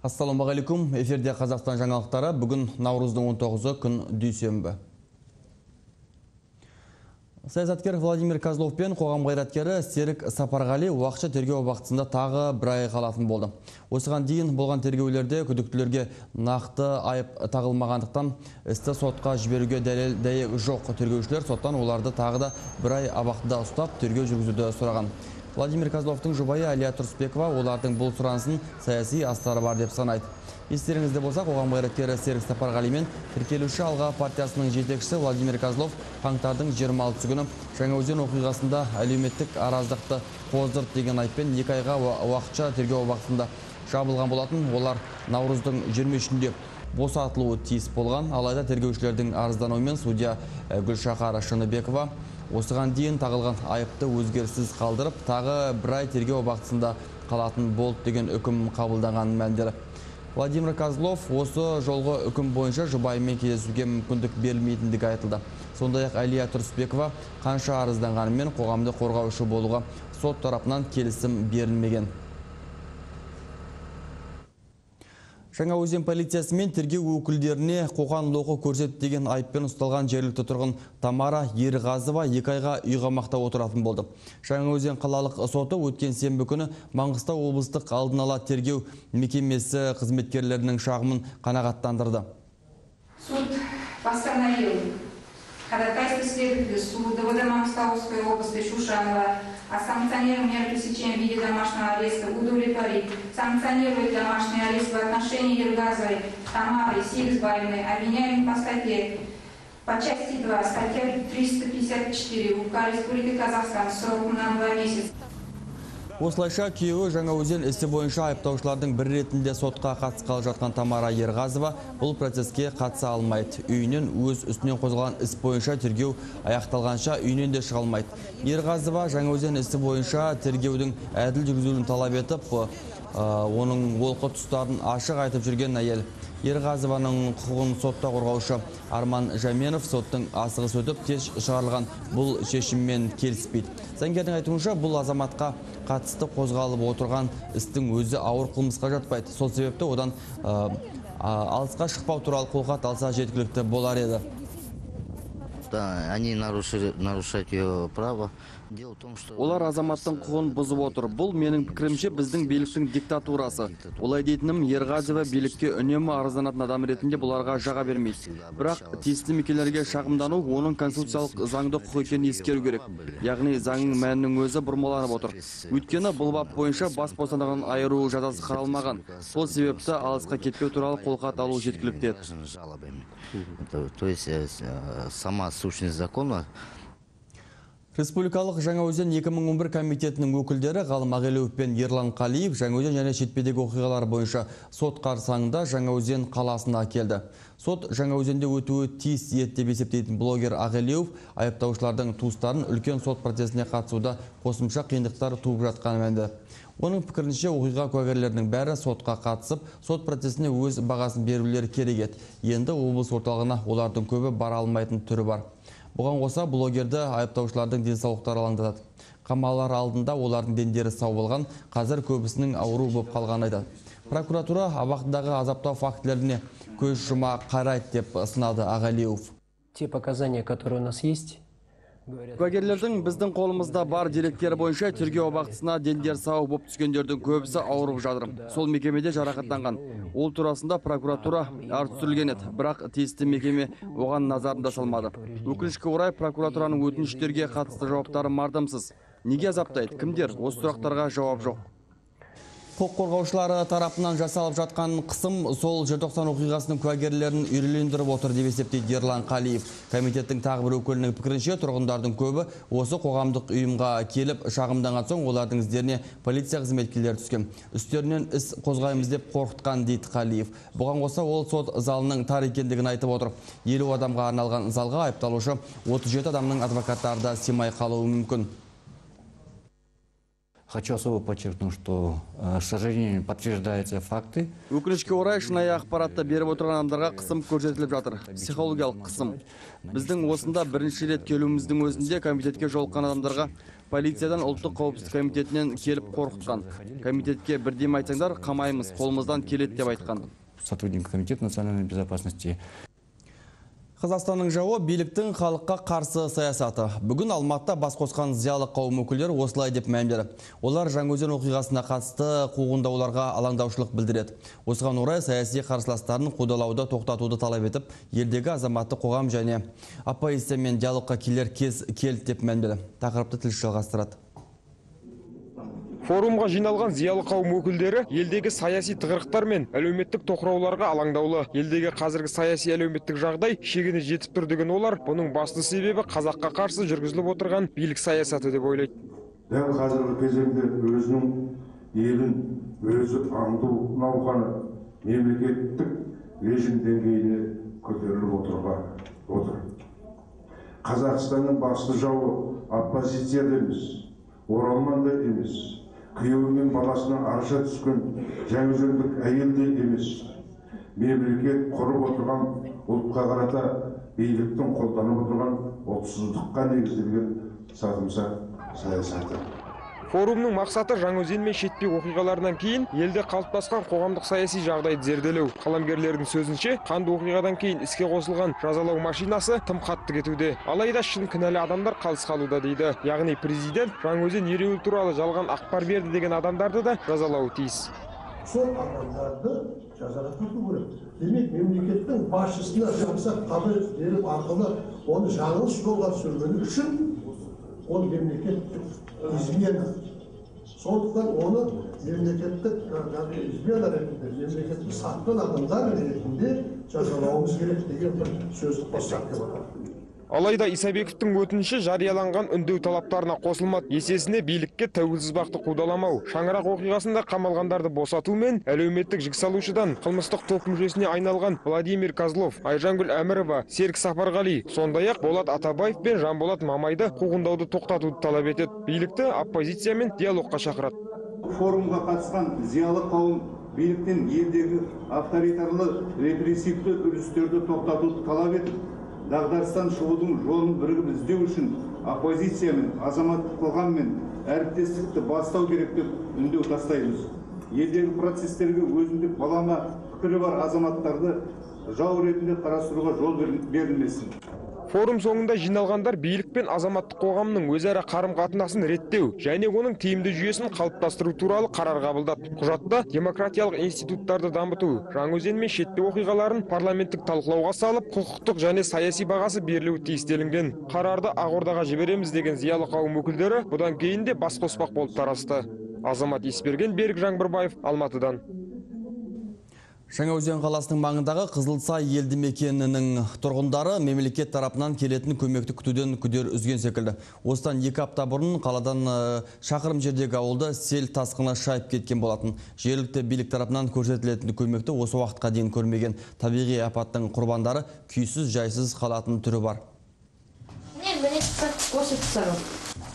Ассалаумағалейкум, эфирде Қазақстан жаңалықтары. Бүгін Наурыздың 19-ы күн дүйсенбі. Саясаткер Владимир Козлов пен қоғам қайраткері Серік Сапарғали уақытша тергеу уақытысында тағы бір ай қалатын болды. Осыған дейін болған тергеулерде күдіктілерге нақты айып тағылмағандықтан істі сотқа жіберуге дәйек жоқ. Тергеушілер соттан оларды тағы да бір ай абақтыда ұстап тергеу жүргізуді сұраған. Владимир Козловтың жұбайы Алия Тұрысбекова олардың бұл сұранысын саяси астары бар деп санайды. Естеріңізде болса, қоғам қайраткері Серік Сапарғали мен тіркелуші Алға партиясының жетекшісі Владимир Козлов қаңтардың 26 күні Жаңаөзен оқиғасында әлеуметтік араздықты қоздырды деген айыппен 2 айға уақытша тергеу уақытында жабылған болатын. Олар наурыздың 23-інде босатылуы тиіс болған. Алайда тергеушілердің арыздануымен судья Гүлшахар Шыныбекова осыған дейін тағылған айыпты өзгеріссіз қалдырып, тағы бір ай тергеу уақытында қалатын болды деген үкім қабылдаған мәлімдеді. Владимир Козлов осы жолғы үкім бойынша жұбайымен кездесуге мүмкіндік берілмейтіндігі айтылды. Сондай-ақ Алия Тұрысбекова қанша арызданғанымен қоғамды қорғаушы болуға сот тарапынан келісім берілмеген. Жаңаөзен полициясы мен тергеу өкілдеріне қоқан-лоқы көрсетті деген айыппен ұсталған жергілікті тұрғын Тамара Ерғазова 2 айға үй қамақта отыратын болды. Жаңаөзен қалалық соты өткен сенбі күні Маңғыстау облыстық алдын ала тергеу мекемесі қызметкерлерінің шағымын қанағаттандырды. Суд постановил ходатайство следователя суда Маңғыстауской области Шушанова о санкционировании меры пресечения в виде домашнего ареста удовлетворить. Санкционирует домашний арест в отношении Ерғазовой Тамары Сигізбаевны, обвиняемой по статье по части 2, статья 354 УК Республики Казахстан сроком на 2 месяца. Осылайша күйеуі Жаңаөзен істі бойынша айыптаушылардың бір ретінде сотқа қатысқалы жатқан Тамара Ерғазова бұл процеске қатыса алмайды. Үйінен өз үстінен қозғалған іс бойынша тергеу аяқталғанша үйінен де шыға алмайды. Ерғазова Жаңаөзен істі бойынша тергеудің әділ жүргізілуін талап етіп, оның олқы тұстарын ашық айтып жүрген әйел. Ерғазованың құқығын сотта қорғаушы Арман Жаменов соттың асығыс өтіп кеш шығарылған бұл шешіммен келіспейді. Заңгердің айтуынша бұл азаматқа қатысты қозғалып отырған істің өзі ауыр қылмысқа жатпайды. Сол себепті одан алысқа шықпау туралы қолхат алса жеткілікті болар еді. Они нарушают ее право. Олар азаматтың құқығын бұзып отыр. Бұл менің пікірімше біздің биліктің диктатурасы. Олай дейтінім, Ерғазова билікке үнемі арызданатын адам ретінде бұларға жаға бермейді. Бірақ тиісті мекемелерге шағымдану оның конституциялық заңды құқық екенін ескеру керек. Яғни заңның мәнінің өзі бұрмаланып отыр. Өйткені бұл бап бойынша бас бостандығынан айыру жазасы қаралмаған. Сол себепті алысқа кетпеу туралы қолхат алу жеткілікті. То есть сама сущность закона. Республикалық Жаңаөзен 2011 комитетінің өкілдері Ғалым Ағелеуов пен Ерлан Қалиев Жаңаөзен және шетпедегі оқиғалар бойынша сот қарсаңында Жаңаөзен қаласына келді. Сот Жаңаөзенде өтуі тиіс еді деп есептейтін блогер Ағелеуов айыптаушылардың туыстарын үлкен сот процесіне қатысуда қосымша қиындықтар туып жатқанын мәлімдеді. Оның пікірінше оқиға куәгерлерінің бәрі сотқа қатысып, сот процесіне өз бағасын берулері керек еді. Енді облыс орталығына олардың көбі бара алмайтын түрі бар. Бұған қоса блогерді айыптаушылардың денсаулықтары алаңдатады. Қамалар алдында олардың дендері сау болған, қазір көбісінің ауру болып қалғанын айтады. Прокуратура абақтыдағы азаптау фактілеріне көз жұма қарайды деп сынады Ағалиев. Те показания, которые у нас есть, куәгерлердің біздің қолымызда бар деректері бойынша тергеу абақтысына дендер сау болып түскендердің көбісі ауырып жатыр. Сол мекемеде жарақаттанған. Ол турасында прокуратура арыз түсірілген еді, бірақ тиісті мекеме оған назарында салмады. Өкінішке орай прокуратураның өтініштерге қатысты жауаптары мардымсыз. Неге азаптайды? Кімдер? Осы сұрақтарға жауап жоқ. Құқық қорғаушылары тарапынан жасалып жатқан қысым сол желтоқсан оқиғасының куәгерлерін үйрелендіріп отыр деп есептейді Ерлан Қалиев. Комитеттің тағы бір өкілінің пікірінше тұрғындардың көбі осы қоғамдық ұйымға келіп шағымданған соң олардың іздеріне полиция қызметкерлері түскен. Үстерінен іс қозғаймыз деп қорқытқан дейді Қалиев. Бұған қоса ол сот залының тар екендігін айтып отыр. 50 адамға арналған залға айыпталушы 37 адамның адвокаттары да сыймай қалуы мүмкін. Хочу особо подчеркнуть, что, к сожалению, подтверждаются факты. Өкінішке орай шынайы ақпаратты беріп отырған адамдарға қысым көрсетіліп жатыр. Психологиялық қысым. Біздің осында бірінші рет келуіміздің өзінде комитетке жолыққан адамдарға полициядан ұлттық қауіпсіздік комитетінен келіп қорқытқан. Комитетке бірдем айтсаңдар, қамаймыз, қолымыздан келеді деп айтқан. Сотрудник комитета национальной безопасности. Қазақстанның жауы биліктің халыққа қарсы саясаты. Бүгін Алматыда бас қосқан зиялы қауым өкілдері осылай деп мәлімдеді. Олар Жаңаөзен оқиғасына қатысты қуғындауларға алаңдаушылық білдіреді. Осыған орай саяси қарсыластарын қудалауды тоқтатуды талап етіп, елдегі азаматтық қоғам және оппозициямен диалогқа келер кез келді деп мәлімдеді. Тақырыпты тілші жалғастырады. Форумға жиналған зиялы қауым өкілдері елдегі саяси тығырықтар мен әлеуметтік тоқырауларға алаңдаулы. Елдегі қазіргі саяси әлеуметтік жағдай шегіне жетіп тұр деген олар, бұның басты себебі қазаққа қарсы жүргізіліп отырған билік саясаты деп ойлайды. Дәл қазіргі кезеңде өзінің елін өзі аңду науқаны мемлекеттік режим деңгейіне көтеріліп отыр. Қазақстанның басты жауы оппозиция емес, оралман да емес, күйеуі мен баласынан арша түскен жаңаөзендік әйел де емес. Мемлекет құрып отырған ұлтқа қарата биліктің қолданып отырған ұлтсыздыққа негізделген сатымсақ саясаты. Форумның мақсаты Жаңаөзен мен шетпе оқиғаларынан кейін елде қалыптасқан қоғамдық саяси жағдайды зерделеу. Қаламгерлердің сөзінше, қанды оқиғадан кейін іске қосылған жазалау машинасы тым қатты кетуде. Алайда шын кінәлі адамдар қалыс қалуда дейді. Яғни президент Жаңаөзен ереуілі туралы жалған ақпар берді деген адамдарды да жазалауы тиіс. Сол адамдарды жазалату керек. Демек, мемлекеттің басшысына жаңсақ қабыл беріп арқылы оны жаңылыс жолға түсіргені үшін ол мемлекеттік измена. Сондықтан оны мемлекеттік измена ретінде, мемлекеттік сатқан адамдар ретінде жазалауымыз керек деген бір сөзді қоссақ деп отыр. Алайда Исабековтің өтініші жарияланған үндеу талаптарына қосылмады. Есесіне билікке тәуелсіз бақты қудаламау, шаңырақ оқиғасында қамалғандарды босату мен әлеуметтік жіксалушыдан қылмыстық топ мүшесіне айналған Владимир Козлов, Айжангүл Әмірова, Серік Сапарғали, сондай-ақ Болат Атабаев пен Жанболат Мамайды қуғындауды тоқтатуды талап етеді. Билікті оппозициямен диалогқа шақырады. Форумға қатысқан зиялы қауым биліктен елдегі авторитарлы репрессивті үрдістерді тоқтатуды талап етіп, дағдарыстан шығудың жолын бірігіп іздеу үшін оппозициямен, азаматтық қоғаммен әріптестікті бастау керек деп үндеу тастаймыз. Елдегі процестерге өзіндік балама пікірі бар азаматтарды жау ретінде қарастыруға жол берілмесін. Форум соңында жиналғандар билік пен азаматтық қоғамның өзара қарым-қатынасын реттеу және оның тиімді жүйесін қалыптастыру туралы қарар қабылдады. Құжатта демократиялық институттарды дамыту, Жаңаөзен мен шетпе оқиғаларын парламенттік талқылауға салып, құқықтық және саяси бағасы берілуі тиіс делінген. Қарарды Ақордаға жібереміз деген зиялы қауым өкілдері бұдан кейін де бас қоспақ болып тарасты. Азамат Есберген, Берік Жаңбырбаев, Алматыдан. Жаңаөзен қаласының маңындағы Қызылсай елді мекенінің тұрғындары мемлекет тарапынан келетін көмекті күтуден күдер үзген секілді. Осыдан 2 апта бұрын қаладан шақырым жердегі ауылды сел тасқыны шайып кеткен болатын. Жергілікті билік тарапынан көрсетілетін көмекті осы уақытқа дейін көрмеген табиғи апаттың құрбандары күйсіз жайсыз қалатын түрі бар.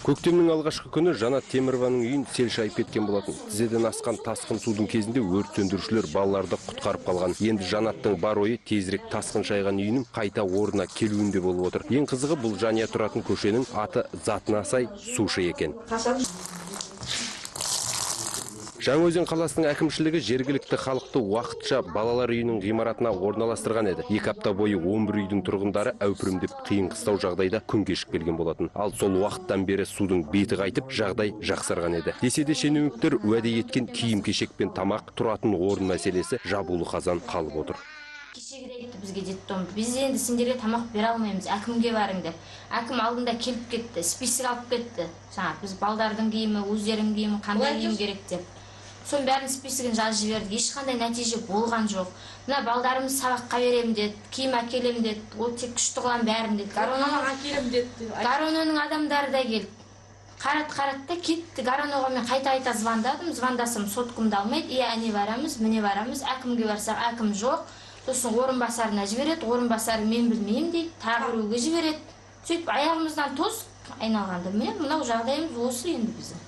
Көктемнің алғашқы күні Жанат Темірованың үйін сел шайып кеткен болатын. Тізеден асқан тасқын судың кезінде өрт сөндірушілер балаларды құтқарып қалған. Енді Жанаттың бар ойы тезірек тасқын шайған үйінің қайта орнына келуінде болып отыр. Ең қызығы бұл жанұя тұратын көшенің аты затына сай сушы екен. Жаңаөзен қаласының әкімшілігі жергілікті халықты уақытша балалар үйінің ғимаратына орналастырған еді. 2 апта бойы 11 үйдің тұрғындары әупірімдеп қиын қыстау жағдайда күн кешіп келген болатын. Ал сол уақыттан бері судың беті қайтып, жағдай жақсарған еді. Десе де шенеуніктер уәде еткен киім-кешек пен тамақ тұратын орын мәселесі жабулы қазан қалып отыр. Кешегіректі бізге деттім. Біз енді сендерге тамақ бере алмаймыз, әкімге барың деп. Әкім алдында келіп кетті, список алып кетті. Біз балдардың киімі, өздерінің киімі, қандай киім керек деп. Сон бәрін списогын жазып жібердік. Ешқандай нәтиже болған жоқ. Мына балдарымыз сабаққа берем деді, киім әкелем деді. Ол тек күшті қылан бәрін деді. Гарононың адамдары да келді. Қарат та кетті. Гароноға мен қайта звондадым. Звондасым соткымды алмайды. Әне барамыз, міне барамыз. Әкімге барсақ, әкім жоқ. Сосын орынбасарына жібереді. Орынбасары мен білмеймін дейді. Тағы біреуге жібереді. Сөйтіп аяғымыздан тоз айналғанда. Міне мынау жағдайымыз осы енді біздің.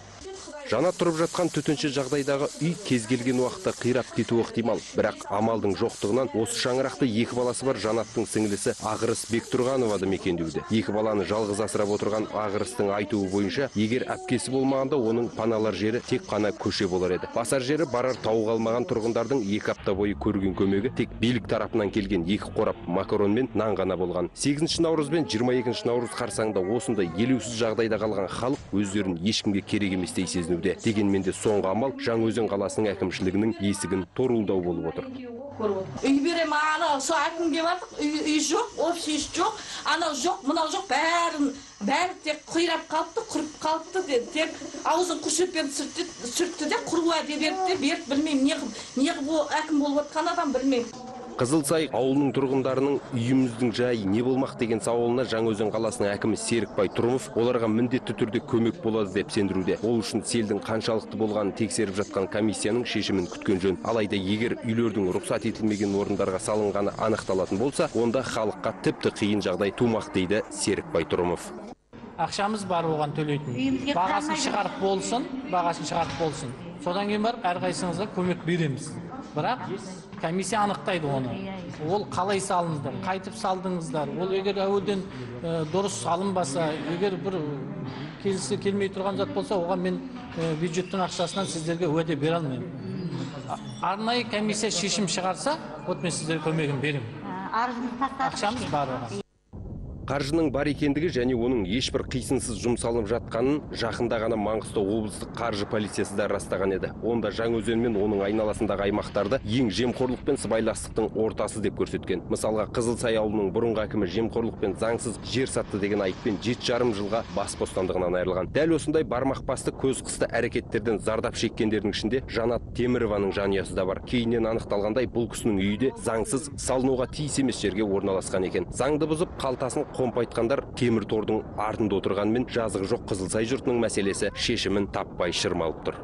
Жанат тұрып жатқан төтенше жағдайдағы үй кез келген уақытта қирап кетуі ықтимал. Бірақ амалдың жоқтығынан осы шаңырақты екі баласы бар Жанаттың сіңлісі Ағырыс Бектұрғанова да мекендеуде. Екі баланы жалғыз асырап отырған Ағырыстың айтуы бойынша, егер әпкесі болмағанда оның паналар жері тек қана көше болар еді. Басар жері барар тауы қалмаған тұрғындардың 2 апта бойы көрген көмегі тек билік тарапынан келген 2 қорап макарон мен нан ғана болған. 8 наурыз бен 22 наурыз қарсаңында осындай елеусіз жағдайда қалған халық өздерін ешкімге керек еместей сезінуде. Дегенмен де соңғы амал Жаңаөзен қаласының әкімшілігінің есігін торылдау болып отыр. Үй берем, ана со әкімге бардық, үй жоқ, общий жоқ, анау жоқ, мынау жоқ, бәрі тек қирап қалыпты, құрып қалыпты деді. Тек аузын күшеппен сүртті де, құруа деп беріп, білмеймін, неғып әкім болып отқан адам білмеймін. Қызылсай ауылының тұрғындарының үйіміздің жайы не болмақ деген сауалына Жаңаөзен қаласының әкімі Серікбай Тұрымов оларға міндетті түрде көмек болады деп сендіруде. Ол үшін селдің қаншалықты болғанын тексеріп жатқан комиссияның шешімін күткен жөн. Алайда егер үйлердің рұқсат етілмеген орындарға салынғаны анықталатын болса, онда халыққа тіпті қиын жағдай тумақ дейді Серікбай Тұрымов. Ақшамыз бар оған төлейтін. Бағасын шығарып болсын. Содан кейін барып әрқайсыңызға көмек береміз. Бірақ комиссия анықтайды оны. Ол қалай салынды, қайтып салдыңыздар. Ол егер әуелден дұрыс салынбаса, егер бір келісі келмей тұрған зат болса, оған мен бюджеттің ақшасынан сіздерге уәде бере алмаймын. Арнайы комиссия шешім шығарса, вот мен сіздерге көмегін беремін. Ақшамыз бар оған. Қаржының бар екендігі және оның ешбір қисынсыз жұмсалып жатқанын жақында ғана Маңғыстау облыстық қаржы полициясы да растаған еді. Онда Жаңаөзен мен оның айналасындағы аймақтарды ең жемқорлық пен сыбайластықтың ортасы деп көрсеткен. Мысалға, Қызылсай ауылының бұрынғы әкімі жемқорлық пен заңсыз жер сатты деген айыппен 7,5 жылға бас бостандығынан айырылған. Дәл осындай бармақ басты көз қысты әрекеттерден зардап шеккендердің ішінде Жанат Темірованың жанұясы да бар. Кейіннен анықталғандай, бұл кісінің үйі де заңсыз салынуға тиіс емес жерге орналасқан екен. Заңды бұзып, қалтасын қомпайтқандар темір тордың артында отырғанмен жазығы жоқ Қызылсай жұртының мәселесі шешімін таппай шырмалып тұр.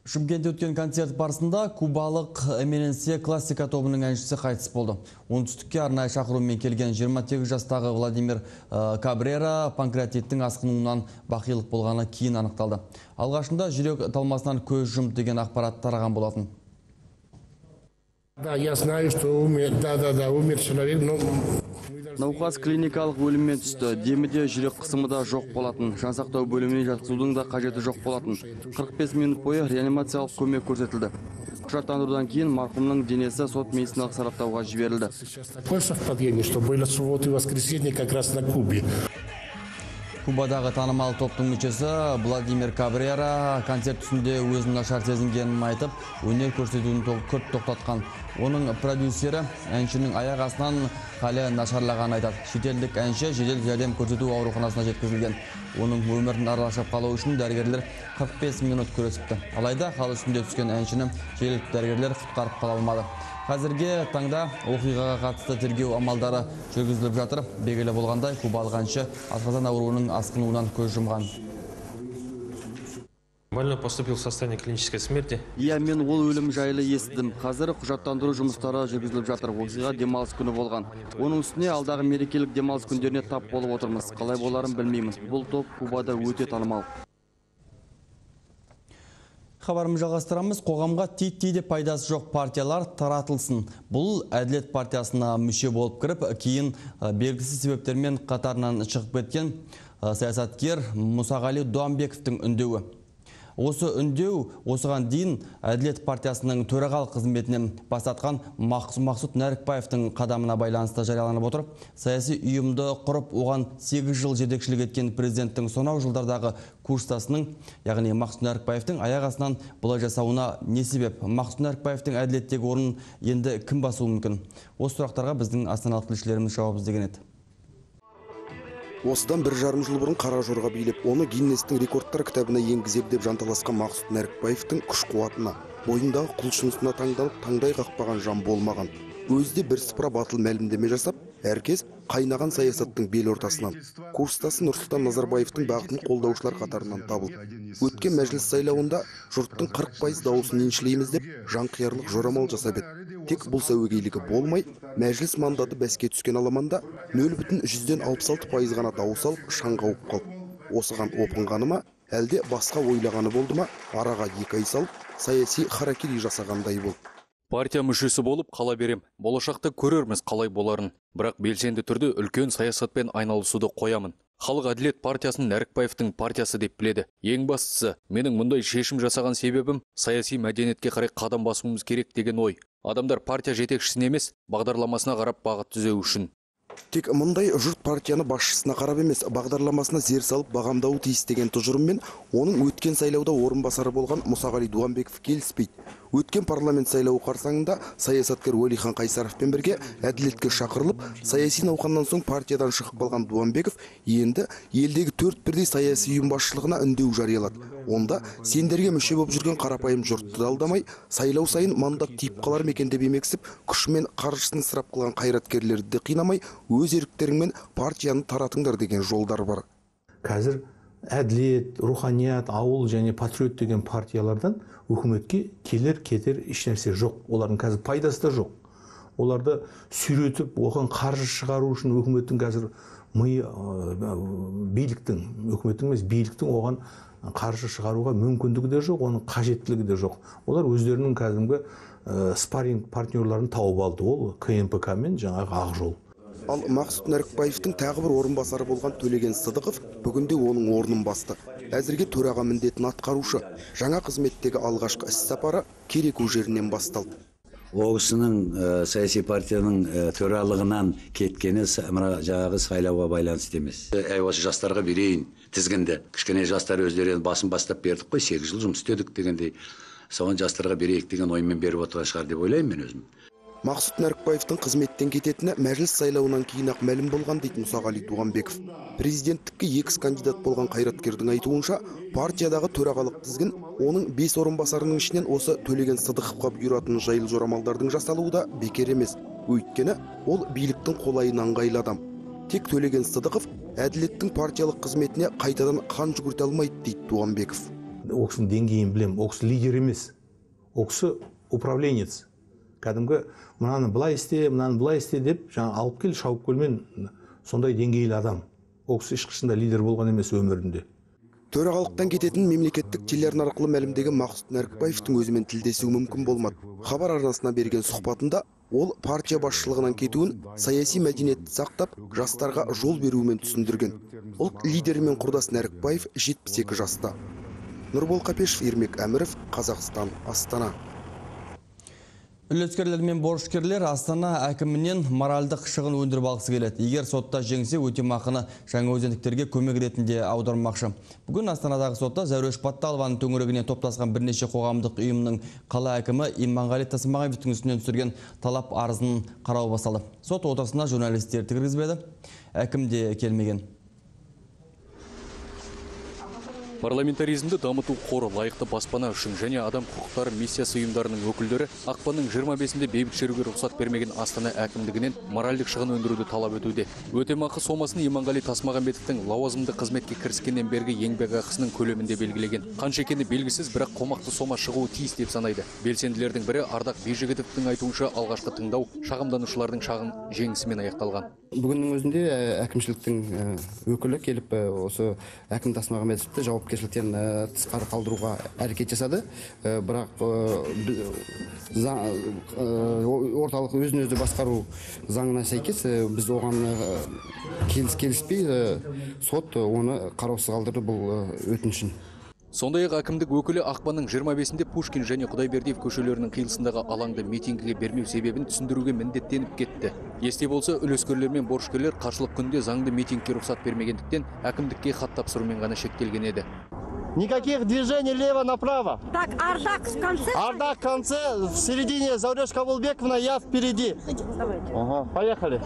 Шымкентте өткен концерт барысында кубалық MNC классика тобының әншісі қайтыс болды. Оңтүстікке арнайы шақырумен келген 28 жастағы Владимир Кабрера панкреатиттің асқынуынан бақилық болғаны кейін анықталды. Алғашында жүрек талмасынан көз жұмды деген ақпарат тараған болатын. Да, я знаю, что умер, умер человек, но... Науқас клиникалық өліммен түсті. Деміде жүрек қысымы да жоқ болатын. Жансақтау бөліміне жатқызудың да қажеті жоқ болатын. 45 минут бойы реанимациялық көмек көрсетілді. Құжаттандырудан кейін марқұмның денесі сот медициналық сараптауға жіберілді. Такое совпадение, что было суббота и воскресенье как раз на Кубе. Кубадағы танымал топтың мүшесі Владимир Кабрера концерт түсінде өзін нашар сезінгенін айтып, өнер көрсетуін күрт тоқтатқан. Оның продюсері әншінің аяқ астынан халі нашарлағанын айтады. Шетелдік әнші жедел жәрдем көрсету ауруханасына жеткізілген. Оның өмірін аралашып қалу үшін дәрігерлер 45 минут күресіпті. Алайда хал үстінде түскен әншіні жергілікті дәрігерлер құтқарып қала алмады. Қазірге таңда оқиғаға қатысты тергеу амалдары жүргізіліп жатыр. Белгілі болғандай, кубалық әнші асқазан ауруының асқынуынан көз жұмған. Больной поступил в состояние клинической смерти. Иә, мен ол өлім жайлы естідім. Қазір құжаттандыру жұмыстары жүргізіліп жатыр. Оқиға демалыс күні болған. Оның үстіне алдағы мерекелік демалыс күндеріне тап болып отырмыз. Қалай боларын білмеймін. Бұл топ Кубада өте танымал. Хабарымыз жалғастырамыз. Қоғамға титтейді пайдасы жоқ партиялар таратылсын. Бұл Әділет партиясына мүше болып кіріп, кейін белгісіз себептермен қатарынан шығып кеткен саясаткер Мұсағали Дуамбековтың үндеуі. Осы үндеу осыған дейін Әділет партиясының төрағалық қызметінен бастатқан Мақсұт Нәрікбаевтың қадамына байланысты жарияланып отыр. Саяси ұйымды құрып, оған 8 жыл жетекшілік еткен президенттің сонау жылдардағы курстасының, яғни Мақсұт Нәрікбаевтың аяқ астынан бұлай жасауына не себеп? Мақсұт Нәрікбаевтың әділеттегі орнын енді кім басуы мүмкін? Осы сұрақтарға біздің астаналық тілшілеріміз жауап іздеген еді. Осыдан 1,5 жыл бұрын қара жорға билеп, оны Гиннестің рекордтар кітабына енгізер деп жанталасқан Мақсұт Нәрікбаевтың күш-қуатына, бойындағы құлшынысына таңданып, таңдай қақпаған жан болмаған. Өзде бірсыпыра батыл мәлімдеме жасап, әркез қайнаған саясаттың бел ортасынан, курстасы Нұрсұлтан Назарбаевтың бағытын қолдаушылар қатарынан табылды. Өткен мәжіліс сайлауында жұрттың 40% дауысын еншілейміз деп жанқиярлық жорамал жасап еді. Тек бұл сәуегейлігі болмай, мәжіліс мандаты бәске түскен аламанда 0,66% ғана дауыс алып шаң қауып қалды. Осыған опынғаны ма, әлде басқа ойлағаны болды ма, араға 2 ай салып, саяси харакири жасағандай болды. Партия мүшесі болып қала берем. Болашақта көрерміз қалай боларын. Бірақ белсенді түрде үлкен саясатпен айналысуды қоямын. Халық әділет партиясын Нәрікбаевтың партиясы деп біледі. Ең бастысы, менің мұндай шешім жасаған себебім саяси мәдениетке қарай қадам басуымыз керек деген ой. Адамдар партия жетекшісіне емес, бағдарламасына қарап бағыт түзеу үшін. Тек мұндай жұрт партияны басшысына қарап емес, бағдарламасына зер салып бағамдауы тиіс деген тұжырыммен оның өткен сайлауда орынбасары болған Мұсағали Дуанбеков келіспейді. Өткен парламент сайлауы қарсаңында саясаткер Уәлихан Қайсаровпен бірге әділетке шақырылып, саяси науқаннан соң партиядан шығып қалған Дуанбеков енді елдегі 4 бірдей саяси ұйым басшылығына үндеу жариялады. Онда сендерге мүше болып жүрген қарапайым жұртты алдамай, сайлау сайын мандат тиіп қалар мекен деп емексіп, күшімен қаржысын ысырап қылған қайраткерлерді де қинамай, өз еріктеріңмен партияны таратыңдар деген жолдар бар. Қазір әділет, руханият, ауыл және патриот деген партиялардан үкіметке келер кетер еш нәрсе жоқ. Олардың қазір пайдасы да жоқ. Оларды сүйретіп, оған қаржы шығару үшін үкіметтің қазір биліктің, үкіметтің емес, биліктің оған қаржы шығаруға мүмкіндігі де жоқ, оның қажеттілігі де жоқ. Олар өздерінің кәдімгі спарринг партнерларын тауып алды. Ол КМПК мен жаңағы Ақжол. Ал Мақсұт Нәрікбаевтың тағы бір орынбасары болған Төлеген Сыдықов бүгінде оның орнын басты. Әзірге төраға міндетін атқарушы. Жаңа қызметтегі алғашқы іс-сапары Кереку жерінен басталды. Ол кісінің саяси партияның төралығынан кеткені жаңағы сайлауға байланысты емес. Осы жастарға берейін тізгінді. Кішкене жастар өздері басын бастап бердік қой, 8 жыл жұмыс істедік дегендей. Соған жастарға берейік деген оймен беріп отырған шығар деп ойлаймын мен өзім. Мақсұт Нәрікбаевтың қызметтен кететіні мәжіліс сайлауынан кейін ақ мәлім болған дейді Мұсағали Дуанбеков. Президенттікке 2 кандидат болған қайраткердің айтуынша, партиядағы төрағалық тізгін оның 5 орынбасарының ішінен осы Төлеген Сыдықовқа бұйыратын жайлы жорамалдардың жасалуы да бекер емес. Өйткені ол биліктің қолайын аңғайлы адам. Тек Төлеген Сыдықов әділеттің партиялық қызметіне қайтадан қан жүгірте алмайды дейді Дуанбеков. Оқсын деңгейін білем, оқсы лидер емес, оқсы управленец. Кәдімгі мынаны былай істе деп жаңа алып кел шауып көлмен сондай деңгейлі адам. Оқсы ешқашанда лидер болған емес өмірінде. Төрағалықтан кететін мемлекеттік телеарна арқылы мәлімдеген Мақсұт Нәрікбаевтың өзімен тілдесу мүмкін болмады. Хабар арнасына берген сұхбатында ол партия басшылығынан кетуін саяси мәдениетті сақтап, жастарға жол беруімен түсіндірген. Ұлт лидерімен құрдас Нәрікбаев 72 жаста. Нұрбол Қапешев, Ермек Әміров, Қазақстан, Астана. Үлескерлер мен борышкерлер Астана әкімінен моральдық шығын өндіріп алғысы келеді. Егер сотта жеңсе, өтемақыны жаңаөзендіктерге көмек ретінде аудармақшы. Бүгін Астанадағы сотта Зәуреш Батталованың төңірегіне топтасқан бірнеше қоғамдық ұйымның қала әкімі Иманғали Тасмағамбетовтің үстінен түсірген талап арызын қарау басталды. Сот отырысына журналистер кіргізбеді, әкім де келмеген. Парламентаризмді дамыту қоры лайықты баспана үшін және адам құқықтары миссиясы ұйымдарының өкілдері ақпанның 25-інде бейбіт шеруге рұқсат бермеген Астана әкімдігінен моральдық шығын өндіруді талап етуде. Өтемақы сомасын Иманғали Тасмағамбетовтің лауазымды қызметке кіріскеннен бергі еңбекақысының көлемінде белгілеген. Қанша екені белгісіз, бірақ қомақты сома шығуы тиіс деп санайды. Белсенділердің бірі Ардақ Бейжігітовтің айтуынша алғашқы тыңдау шағымданушылардың шағын жеңісімен аяқталған. Бүгіннің өзінде әкімшіліктің өкілі келіп осы әкім Тасмағамбетовті жауапкершіліктен тысқары қалдыруға әрекет жасады. Бірақ орталық өзін өзі басқару заңына сәйкес біз оған келіспей сот оны қараусыз қалдырды бұл өтінішін. Сондай-ақ әкімдік өкілі ақпанның 25-інде Пушкин және Құдайбердиев көшелерінің қиылысындағы алаңды митингіге бермеу себебін түсіндіруге міндеттеніп кетті. Есте болса, үлескерлер мен борышкерлер қарсылық күнде заңды митингке рұқсат бермегендіктен әкімдікке хат тапсырумен ғана шектелген еді. Никаких движений лево-направо. Так, Ардак в конце? Ардак в конце, в середине Зауреш Кабылбековна, я впереди. Ага, поехали.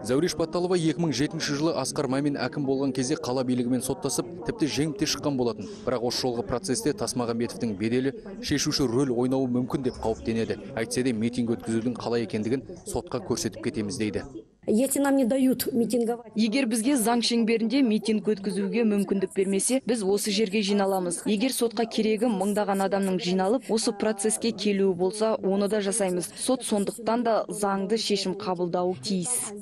Зәуреш Батталова 2007 жылы Асқар Мамин әкім болған кезде қала билігімен соттасып, тіпті жеңіп те шыққан болатын. Бірақ осы жолғы процесте Тасмағамбетовтің беделі шешуші рөл ойнауы мүмкін деп қауіптенеді. Әйтсе де митинг өткізудің қалай екендігін сотқа көрсетіп кетеміз дейді. если нам не дают митинговать. Егер бізге заң шеңберінде митинг өткізуге мүмкіндік бермесе, біз осы жерге жиналамыз. Егер сотқа керегі мыңдаған адамның жиналып, осы процеске келуі болса, оны да жасаймыз. Сот сондықтан да заңды шешім қабылдауы тиіс.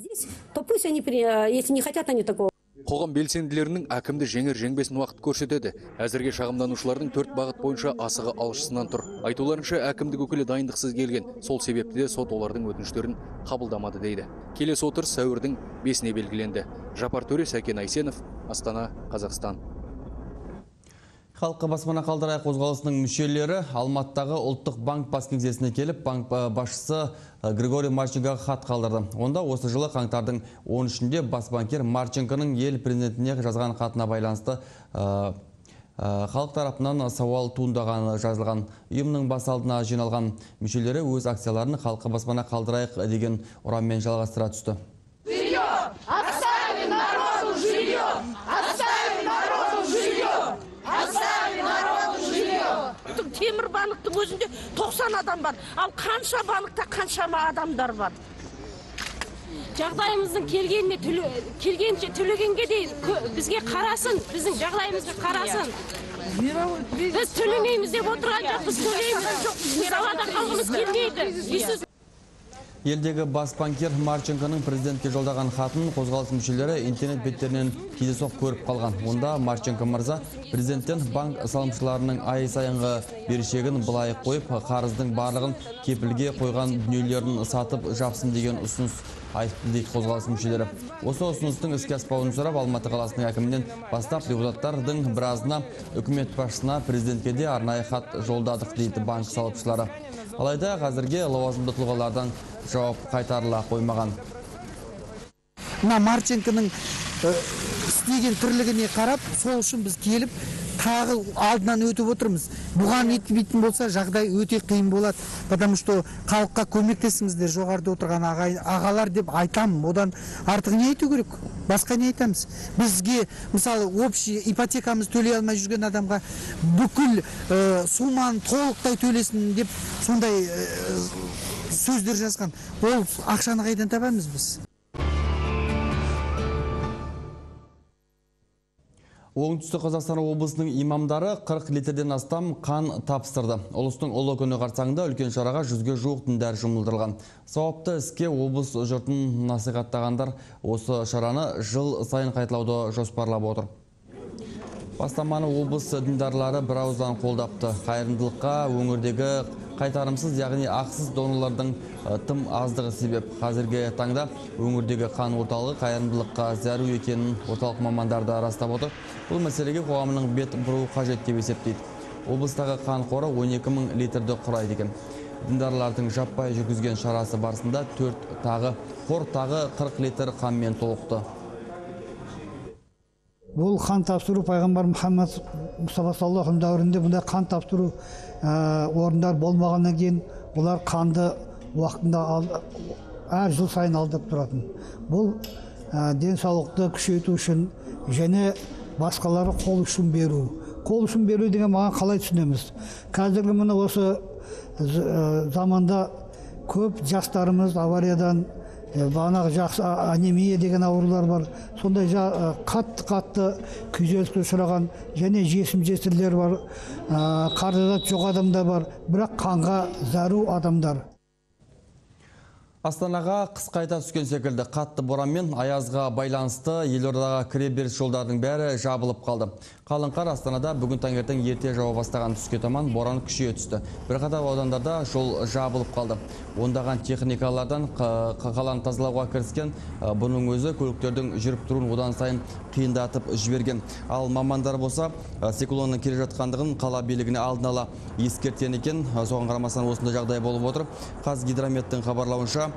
То пусть они, если не хотят они такого. Қоғам белсенділерінің әкімді жеңер-жеңбесін уақыт көрсетеді. Әзірге шағымданушылардың 4 бағыт бойынша асығы алшысынан тұр. Айтуларынша әкімдік өкілі дайындықсыз келген. Сол себепті де сот олардың өтініштерін қабылдамады дейді. Келесі отырыс сәуірдің 5-іне белгіленді. Жапар Төре, Сәкен Айсенов, Астана, Қазақстан. Халыққа баспана қалдырайық қозғалысының мүшелері Алматыдағы ұлттық банк бас кеңсесіне келіп, банк басшысы Григорий Марченкоға хат қалдырды. Онда осы жылы қаңтардың 13-інде бас банкир Марченконың ел президентіне жазған хатына байланысты халық тарапынан сауал туындағаны жазылған. Ұйымның бас алдына жиналған мүшелері өз акцияларын халыққа баспана қалдырайық деген ұранмен жалғастыра түсті. Темір банктың өзінде 90 адам бар. Ал қанша банкта қаншама адамдар бар. Жағдайымыздың келгенше төлегенге дейін бізге қарасын, біздің жағдайымызға қарасын. Біз төлемейміз деп отырған жоқ, біз төлейміз. Салада қалғымыз келмейді. Елдегі бас банкир Марченконың президентке жолдаған хатын қозғалыс мүшелері интернет беттерінен кездейсоқ көріп қалған. Онда Марченко мырза президенттен банк салымшыларының ай сайынғы берешегін былай қойып, қарыздың барлығын кепілге қойған дүниелерін сатып жапсын деген ұсыныс айтты дейді қозғалыс мүшелері. Осы ұсыныстың іске аспауын сұрап, Алматы қаласының әкімінен бастап депутаттардың біразына үкімет басшысына президентке де арнайы хат жолдадық дейді банк салымшылары. Алайда қазірге лауазымды тұлғалардан жауап қайтарыла қоймаған. Мына Марченконың істеген тірлігіне қарап, сол үшін біз келіп, тағы алдынан өтіп отырмыз. Бұған етпейтін болса, жағдай өте қиын болады. Потому что халыққа көмектесіңіздер, жоғарыда отырған ағалар деп айтамын. Одан артық не айту керек? Басқа не айтамыз? Бізге, мысалы, общий ипотекамыз төлей алмай жүрген адамға бүкіл суманы толықтай төлесін деп сондай сөздер жазған. Ол ақшаны қайдан табамыз біз? Оңтүстік Қазақстан облысының имамдары 40 литрден астам қан тапсырды. Ұлыстың ұлы күні қарсаңында үлкен шараға 100-ге жуық діндар жұмылдырылған. Сауапты іске облыс жұртын насихаттағандар осы шараны жыл сайын қайталауды жоспарлап отыр. Бастаманы облыс діндарлары бірауыздан қолдапты. Қайырымдылыққа өңірдегі қайтарымсыз, яғни ақсыз донорлардың тым аздығы себеп. Қазіргі таңда өңірдегі қан орталығы қайырымдылыққа зәру екенін орталық мамандарды растап отыр. Бұл мәселеге қоғамның бет бұру қажет деп есептейді. Облыстағы қан қоры 12 000 литрді құрайды екен. Діндарлардың жаппай жүргізген шарасы барысында қор тағы 40 литр қанмен толықты. Бұл қан тапсыру пайғамбар Мұхаммад Мұстафа саллаллаху алейхи дәуірінде бұндай қан тапсыру орындар болмағаннан кейін олар қанды уақытында әр жыл сайын алдырып тұратын. Бұл денсаулықты күшейту үшін және басқалары қол ұшын беру. Қол ұшын беру деген маған қалай түсінеміз? Қазіргі міне осы заманда көп жастарымыз авариядан бағанағы жақсы анемия деген аурулар бар. Сондай қатты күйзеліске ұшыраған және жесір-жесірлер бар, қаражат жоқ адамдар бар, бірақ қанға зәру адамдар. Астанаға қыс қайта түскен секілді қатты боран мен аязға байланысты елордаға кіреберіс жолдардың бәрі жабылып қалды. Қалың қар Астанада бүгін таңертең ерте жауа бастаған түске таман боран күшейе түсті. Бірқатар аудандарда жол жабылып қалды. Ондаған техникалардан қаланы тазалауға кіріскен, бұның өзі көліктердің жүріп тұруын одан сайын қиындатып жіберген. Ал мамандар болса, циклонның келе жатқандығын қала билігіне алдын ала ескерткен екен. Соған қарамастан осындай жағдай болып отыр. Қазгидрометтің хабарлауынша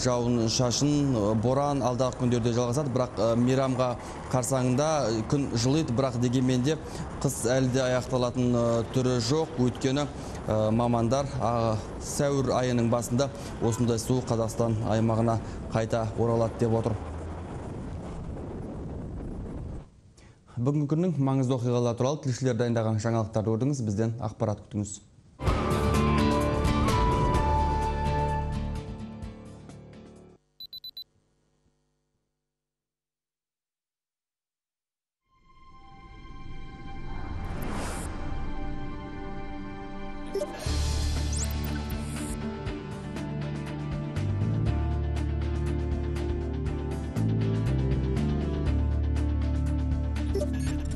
жауын шашын боран алдағы күндерде жалғасады, бірақ мейрамға қарсаңында күн жылиды, бірақ дегенмен де қыс әлі де аяқталатын түрі жоқ. Өйткені мамандар сәуір айының басында осындай су Қазақстан аймағына қайта оралады деп отыр. Бүгінгі күннің маңызды оқиғалары туралы тілшілер дайындаған жаңалықтарды көрдіңіз, бізден ақпарат күтіңіз. айтты.